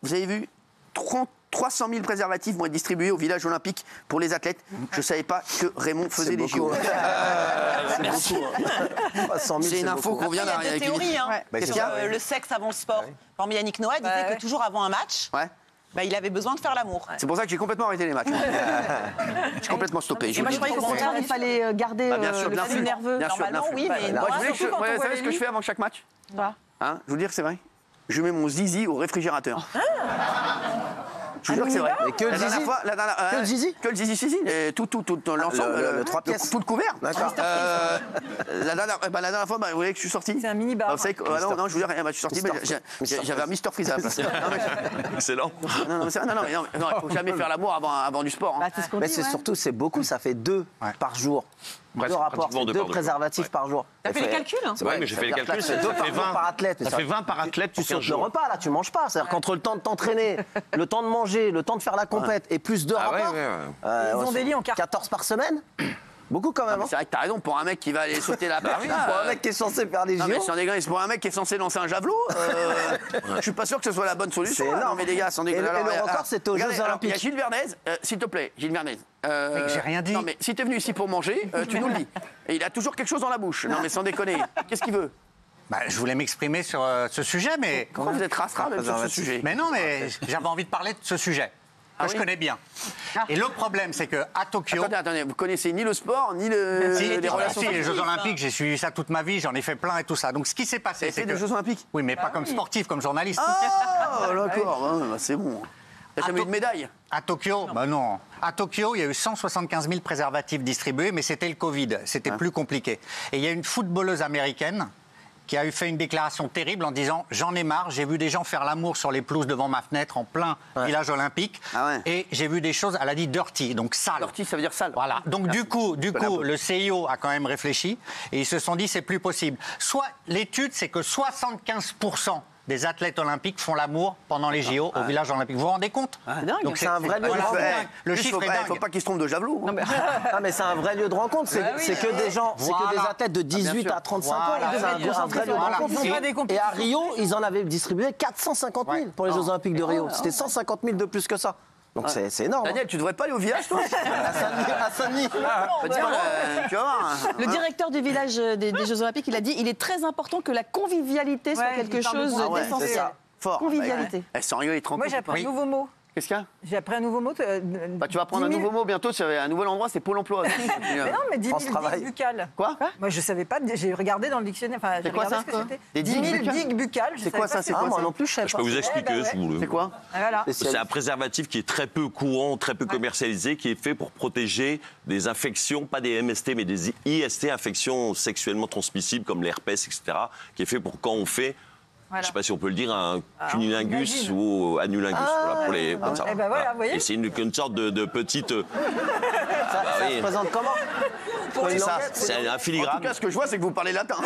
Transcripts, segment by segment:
vous avez vu 300 000 préservatifs vont être distribués au village olympique pour les athlètes. Je ne savais pas que Raymond faisait les JO. C'est beaucoup. 300 000, c'est une info qu'on vient d'arriver. Il y a des théories, hein. Qu'est-ce qu'il y a le sexe avant le sport. Par exemple, Yannick Noah disait que toujours avant un match, il avait besoin de faire l'amour. C'est pour ça que j'ai complètement arrêté les matchs. J'ai complètement stoppé. Moi, je croyais qu'au contraire, il fallait garder le flux nerveux. Normalement, oui, mais moi, vous savez ce que je fais avant chaque match? Je vous dire que c'est vrai. Je mets mon zizi au réfrigérateur. Je vous jure que c'est vrai. Mais que le zizi que le zizi? Que le zizi, si. Tout l'ensemble. Le 3 pièces. Tout le couvert. D'accord. La dernière fois, vous voyez que je suis sorti. C'est un mini-bar. Vous savez que, non, je vous dis rien, je suis sorti, mais j'avais un Mister Freeze à la place. Excellent. Non, il ne faut jamais faire l'amour avant du sport. Mais c'est surtout, c'est beaucoup, ça fait 2 par jour. 2 rapports, 2 préservatifs par jour. T'as fait les calculs? Oui, mais j'ai fait les calculs. Ça fait 20 par athlète. Ça fait 20 par athlète Tu pour 15 sautes le jours. repas, là, tu manges pas. C'est-à-dire qu'entre le temps de t'entraîner, le temps de manger, le temps de faire la compète et plus 2 rapports, Ils ont des lits en 14 par semaine. Beaucoup quand même. C'est vrai que t'as raison, pour un mec qui va aller sauter la barre. Pour un mec qui est censé faire les JO. Non, mais sans déconner, c'est pour un mec qui est censé lancer un javelot. Je suis pas sûr que ce soit la bonne solution. C'est énorme. Non, mais les gars, sans Et déconner. le record, c'était aux Jeux Olympiques. Il y a Gilles Verdez, s'il te plaît, Gilles Verdez. Mais j'ai rien dit. Non, mais si t'es venu ici pour manger, tu nous le dis. Et il a toujours quelque chose dans la bouche. Non, mais sans déconner. Qu'est-ce qu'il veut? Je voulais m'exprimer sur ce sujet, mais... Comment vous êtes rastra même sur ce sujet? Mais non, mais j'avais envie de parler de ce sujet. Que je connais bien. Et le problème, c'est qu'à Tokyo... Attendez, vous connaissez ni le sport, ni les relations... Si, les Jeux Olympiques, j'ai suivi ça toute ma vie, j'en ai fait plein et tout ça. Donc ce qui s'est passé, c'est que... des Jeux Olympiques? Oui, mais pas comme sportif, comme journaliste. Oh, d'accord, c'est bon. T'as jamais eu de médaille? À Tokyo, non. À Tokyo, il y a eu 175 000 préservatifs distribués, mais c'était le Covid, c'était plus compliqué. Et il y a une footballeuse américaine qui a eu fait une déclaration terrible en disant « J'en ai marre, j'ai vu des gens faire l'amour sur les pelouses devant ma fenêtre en plein village olympique et j'ai vu des choses, elle a dit dirty, donc sale. » Dirty, ça veut dire sale. Voilà. Donc du coup, le CIO a quand même réfléchi et ils se sont dit « C'est plus possible. » Soit l'étude, c'est que 75% des athlètes olympiques font l'amour pendant les JO au village olympique. Vous vous rendez compte? Donc c'est un vrai lieu de rencontre. Le chiffre est dingue. Il ne faut pas qu'ils se trompent de javelot. Mais c'est un vrai lieu de rencontre. C'est que des gens, c'est que des athlètes de 18 à 35 ans. C'est un vrai lieu de rencontre. Et à Rio, ils en avaient distribué 450 000 pour les Jeux Olympiques de Rio. C'était 150 000 de plus que ça. Donc c'est énorme. Daniel, tu devrais pas aller au village, toi? À Saint-Denis. Tu vas voir. Le directeur du village des Jeux Olympiques, il a dit il est très important que la convivialité soit quelque chose d'essentiel. Fort. Convivialité. Sans rigoler, tranquille. Moi, j'ai appris un nouveau mot. Qu'est-ce qu'il y a? J'ai appris un nouveau mot. Tu vas apprendre un nouveau mot bientôt, c'est un nouvel endroit, c'est Pôle emploi. Mais non, mais 10 000 digues buccales. Quoi? Moi, je savais pas, j'ai regardé dans le dictionnaire. Enfin, j'ai regardé ce que c'était. Des 10 000 digues buccales. C'est quoi ça? Moi non plus, je sais pas. Je peux vous expliquer si vous voulez. C'est quoi? Voilà. C'est un préservatif qui est très peu courant, très peu commercialisé, qui est fait pour protéger des infections, pas des MST, mais des IST, infections sexuellement transmissibles comme l'herpès, etc., qui est fait pour quand on fait... Je ne sais pas si on peut le dire, un cunilingus ou annulingus. Voilà, pour les, comme ça. Et ben voilà, vous voyez. Et c'est une sorte de petite... Ça se présente comment? C'est ça, c'est un filigrane. En tout cas, ce que je vois, c'est que vous parlez latin.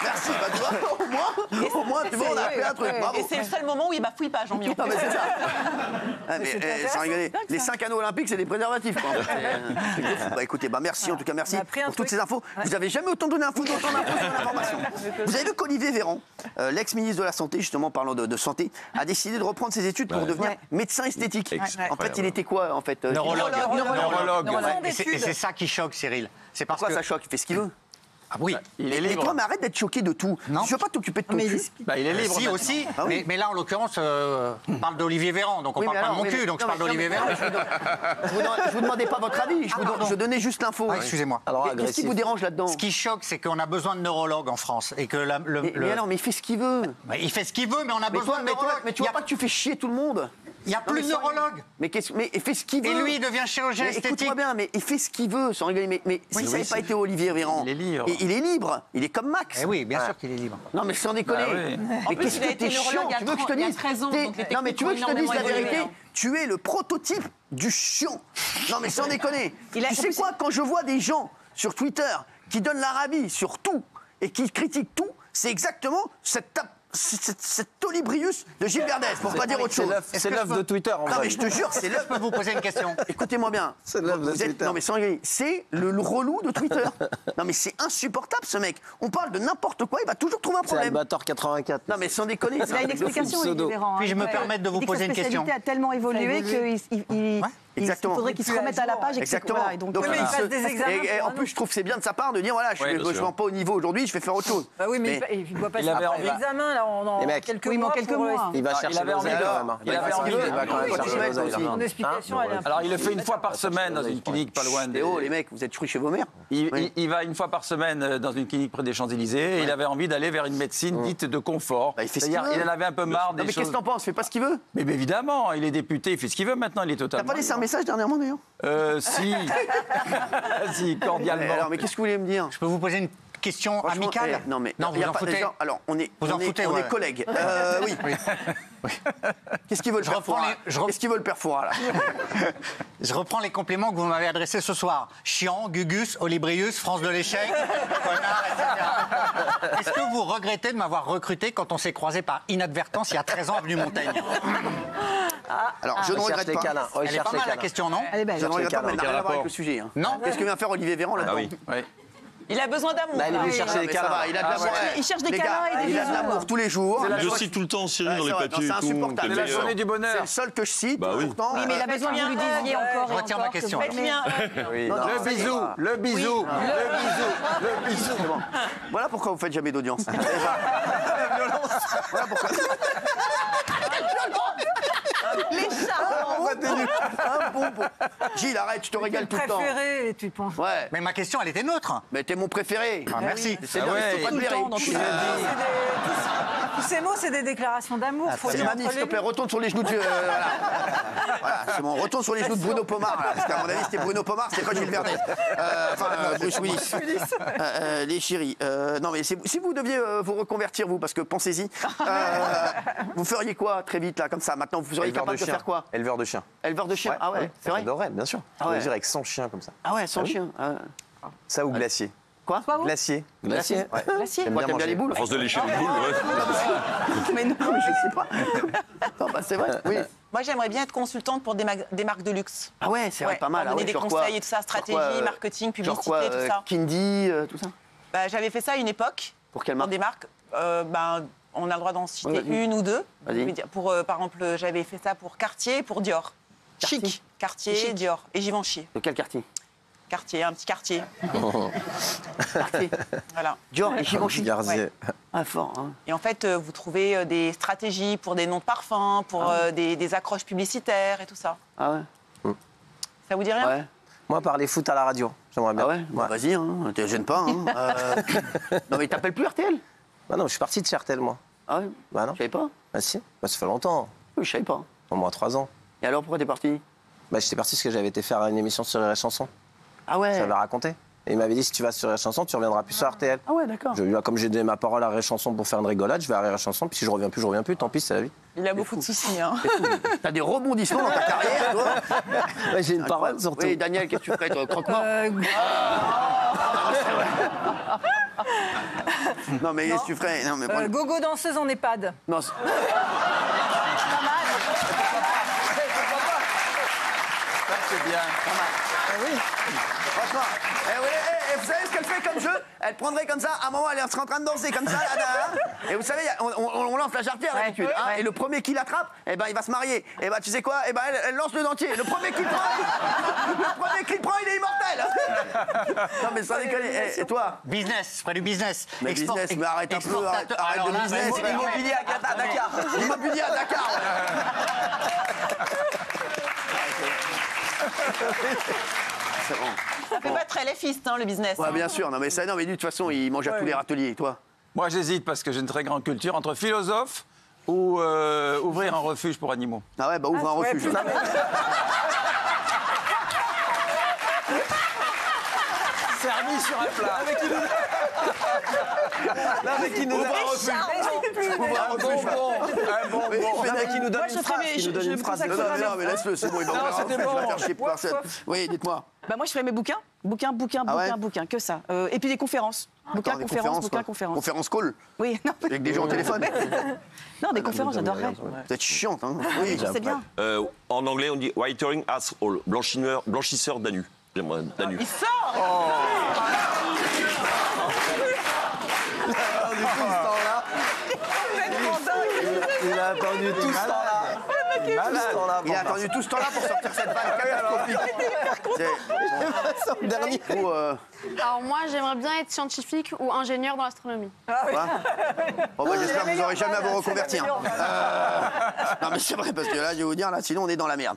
Merci, bah, tu vois, au moins, tu vois, on a appris un truc. Bravo. Et c'est le seul moment où il bafouille pas, Jean-Mion. Ah, mais c'est ça. Sans rigoler. Les 5 anneaux olympiques, c'est des préservatifs. Quoi. Bah, écoutez, merci, en tout cas, merci pour toutes ces infos. Vous n'avez jamais autant donné d'autant d'infos sur l'information. Vous avez vu qu'Olivier Véran, l'ex-ministre de la Santé, justement, parlant de santé, a décidé de reprendre ses études pour devenir médecin esthétique. En fait, il était quoi, en fait? Neurologue. Et c'est ça qui choque, Cyril. C'est parce Pourquoi que... ça choque? Il fait ce qu'il veut. Ah oui. Il est libre. Mais toi, mais arrête d'être choqué de tout. Non. Tu ne veux pas t'occuper de ton cul. Il est libre. Si, aussi. Ah oui. Mais là, en l'occurrence, on parle d'Olivier Véran, donc on Oui, parle mais pas de alors, mon cul, donc je parle d'Olivier Véran. Je vous demandais pas votre avis, je donnais juste l'info. Ah, excusez-moi. Qu'est-ce qui vous dérange là-dedans? Ce qui choque, c'est qu'on a besoin de neurologues en France. Et que Mais alors, mais il fait ce qu'il veut. Il fait ce qu'il veut, mais on a besoin de neurologues. Mais tu vois pas que tu fais chier tout le monde? Il n'y a plus de neurologues. Mais il fait ce qu'il veut. Et lui, il devient chirurgien esthétique. Écoute-moi bien, mais il fait ce qu'il veut, sans rigoler. Mais si ça n'avait pas été Olivier Véran, il est libre. Il est libre. Il est comme Max. Eh oui, bien sûr qu'il est libre. Non, mais sans déconner. Mais qu'est-ce que t'es chiant? Tu veux que je te dise? Non, mais tu veux que je te dise la vérité? Tu es le prototype du chiant. Non, mais sans déconner. Tu sais quoi? Quand je vois des gens sur Twitter qui donnent leur avis sur tout et qui critiquent tout, c'est exactement cet Olibrius de Gilles Verdez, pour pas dire autre chose. C'est l'œuf de Twitter, en Non, mais je te jure, c'est l'œuf. Je peux vous poser une question? Écoutez-moi bien. C'est l'œuf de Twitter. Non, mais sans rigoler, c'est le relou de Twitter. Non, mais c'est insupportable, ce mec. On parle de n'importe quoi, il va toujours trouver un C'est problème. Albator 84. Non, mais sans déconner. Il a une explication, Olivier Véran. Puis-je me permettre de vous poser une question? Sa spécialité a tellement évolué qu'il Exactement. faudrait qu'il se remette à la page. Exactement. Voilà, et donc, Donc, il fasse des examens. Et en plus, je trouve que c'est bien de sa part de dire voilà, je ne rends pas au niveau aujourd'hui, je vais faire autre chose. Bah oui, mais il ne doit pas faire l'examen là en quelques mois. Il va chercher l'oseille quand même. Il avait envie de. Il va quand même chercher l'oseille. Son explication, elle est un peu. Alors, il le fait une fois par semaine dans une clinique pas loin des... Oh, les mecs, vous êtes cru chez vos mères. Il va une fois par semaine dans une clinique près des Champs-Élysées et il avait envie d'aller vers une médecine dite de confort. C'est-à-dire, il en avait un peu marre des choses. Mais qu'est-ce que t'en penses? Il fait pas ce qu'il veut? Mais évidemment, il est député, il fait ce qu'il veut maintenant, il est totalement. T'as pas laissé un message dernièrement d'ailleurs? Si. Si, cordialement. Alors, mais qu'est-ce que vous voulez me dire? Je peux vous poser une question amicale? Non, mais non, vous en foutez. Alors, on est collègues. Oui. Qu'est-ce qu'il veut le père Fouras? Qu'est-ce qu'il veut le père Fouras, là? Je reprends les compliments que vous m'avez adressés ce soir. Chiant, Gugus, Olibrius, France de l'échec, connard, etc. Est-ce que vous regrettez de m'avoir recruté quand on s'est croisés par inadvertance il y a 13 ans avenue Montaigne? Alors, je ne regrette pas. Elle est pas mal la question, non? Elle est belle. Je ne regrette pas, mais elle n'a rien à voir avec le sujet. Non. Qu'est-ce que vient faire Olivier Véran là-dedans? Il a besoin d'amour. Il est venu chercher des câlins. Il a de l'amour. Il cherche des câlins et des Il a de l'amour tous les jours. Je cite tout le temps Cyril dans les papiers. C'est insupportable. C'est la journée du bonheur. C'est le seul que je cite. Pourtant. Oui, mais il a besoin que vous lui disiez encore. Je retire ma question. Le bisou, le bisou, le bisou. Voilà pourquoi vous faites jamais d'audience. Voilà pourquoi. Les chats. Gilles, arrête, tu te régales tout le temps. Préféré, tu penses. Ouais. Mais ma question, elle était neutre. Mais t'es mon préféré. Merci. C'est bien, il faut pas te blairer. Tous ces mots, c'est des déclarations d'amour. C'est magnifique, s'il te plaît, retourne sur les genoux de... Voilà, c'est bon, retourne sur les genoux de Bruno Pomar, là, parce qu'à mon avis, c'était Bruno Pomar, c'était pas Gilles Verdez. Bruce Willis. Les chéris. Non, mais si vous deviez vous reconvertir, vous, parce que pensez-y, vous feriez quoi très vite, là, comme ça? Maintenant, vous seriez capable de faire quoi? Éleveur de chiens. Éleveur de chiens? Ah ouais, c'est vrai? J'adorerais, bien sûr. Je veux dire avec 100 chiens comme ça. Ah ouais, 100 chiens. Ça ou glacier. Quoi? Glacier. Glacier. J'aime bien manger. les boules. France de lécher les boules, ouais. Mais non, mais je sais pas. Non, bah c'est vrai, oui. Moi, j'aimerais bien être consultante pour des marques de luxe. Ah ouais, c'est vrai, pas mal. Donner des conseils et tout ça, stratégie, marketing, publicité, tout ça. Kindy, tout ça. Bah, j'avais fait ça à une époque. Pour quelle Dans marque? des marques. On a le droit d'en citer une ou deux. Pour, par exemple, j'avais fait ça pour Cartier et pour Dior. Cartier. Chic. Cartier, Dior et Givenchy. De quel quartier? Cartier, un petit quartier. Cartier. Voilà. Dior et Givenchy. Garzier. Ah, fort, hein. Et en fait, vous trouvez des stratégies pour des noms de parfums, pour des accroches publicitaires et tout ça. Ah ouais? Ça vous dit rien? Ouais. Moi, parler foot à la radio, j'aimerais bien. Ah ouais? Bah, vas-y, hein, te gêne pas. Hein. Non, mais t'appelles plus RTL? Bah non, je suis parti de chez RTL, moi. Ah ouais? Bah non. Je savais pas? Bah si, bah, ça fait longtemps. Oui, je savais pas. Au moins 3 ans. Et alors, pourquoi t'es parti? Bah j'étais parti parce que j'avais été faire une émission sur Rire et Chanson. Ah ouais? J'avais raconté. Et il m'avait dit, si tu vas sur Rire et Chanson, tu reviendras plus sur RTL. Ah ouais, d'accord. Comme j'ai donné ma parole à Rire et Chanson pour faire une rigolade, je vais à Rire et Chanson, puis si je reviens plus, tant pis, c'est la vie. Il a beaucoup de soucis. Hein. T'as des rebondissements dans ta carrière, toi? Ouais, j'ai une parole surtout. Oui, Daniel, qu'est-ce que tu ferais, toi? Croque-mort? Non, mais qu'est-ce que tu ferais? Non, mais Gogo danseuse en EHPAD. Non, C'est bien. oui. Franchement. Vous savez ce qu'elle fait comme jeu? Elle prendrait comme ça, à un moment, elle serait en train de danser comme ça. Et vous savez, on lance la jarretière d'habitude. Hein, et le premier qui l'attrape, eh ben, il va se marier. Et ben, tu sais quoi? Eh ben, elle lance le dentier. Le premier qui le prend, il est immortel. Non, mais ça déconne. Et toi? Business, je ferais du business. Mais business, mais arrête un peu, arrête de business. Immobilier à Dakar. Immobilier à Dakar. C'est bon. Ça fait pas très LFiste, hein, le business. Ouais, bien sûr. Non, mais lui, de toute façon, il mange à tous les râteliers. Et toi? Moi, j'hésite parce que j'ai une très grande culture entre philosophe ou ouvrir un refuge pour animaux. Ah ouais, bah ouvre un refuge. Servi sur un plat. Avec qui nous donne un refuge. Un bonbon. Qui nous donne une phrase. Non, mais laisse-le, c'est bon, il va faire chier personne. Oui, dites-moi. Bah moi, je ferais mes bouquins. Bouquin, que ça. Et puis des conférences. Bouquin, conférences. Conférence call. Oui, non. Avec des gens au téléphone. Non, des conférences, j'adorerais. Vous êtes chiante, hein. Oui, c'est bien. En anglais, on dit whitering asshole, blanchisseur d'anu. D'anu. Il sort Il a attendu tout ce temps-là. Il a attendu tout ce temps-là pour sortir cette balle catastrophique. Dernier. Alors moi, j'aimerais bien être scientifique ou ingénieur dans l'astronomie. Bon, bah, j'espère que vous n'aurez jamais à vous reconvertir. Non, mais c'est vrai, parce que là, je vais vous dire, là, sinon, on est dans la merde.